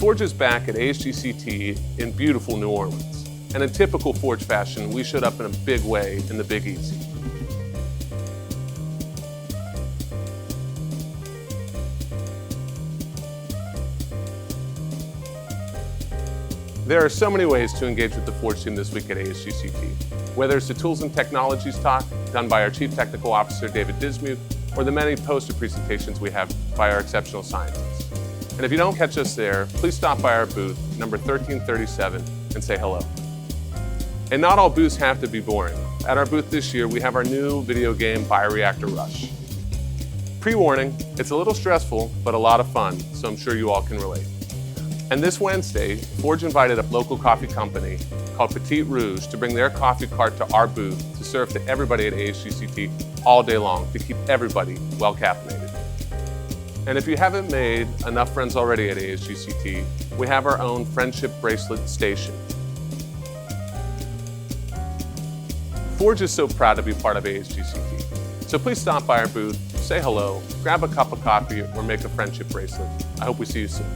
Forge is back at ASGCT in beautiful New Orleans. And in typical Forge fashion, we showed up in a big way in the Big Easy. There are so many ways to engage with the Forge team this week at ASGCT. Whether it's the Tools and Technologies talk done by our Chief Technical Officer, David Dismuth, or the many poster presentations we have by our exceptional scientists. And if you don't catch us there, please stop by our booth, number 1337, and say hello. And not all booths have to be boring. At our booth this year, we have our new video game, Bioreactor Rush. Pre-warning, it's a little stressful, but a lot of fun, so I'm sure you all can relate. And this Wednesday, Forge invited a local coffee company called Petite Rouge to bring their coffee cart to our booth to serve to everybody at ASGCT all day long to keep everybody well caffeinated. And if you haven't made enough friends already at ASGCT, we have our own friendship bracelet station. Forge is so proud to be part of ASGCT. So please stop by our booth, say hello, grab a cup of coffee, or make a friendship bracelet. I hope we see you soon.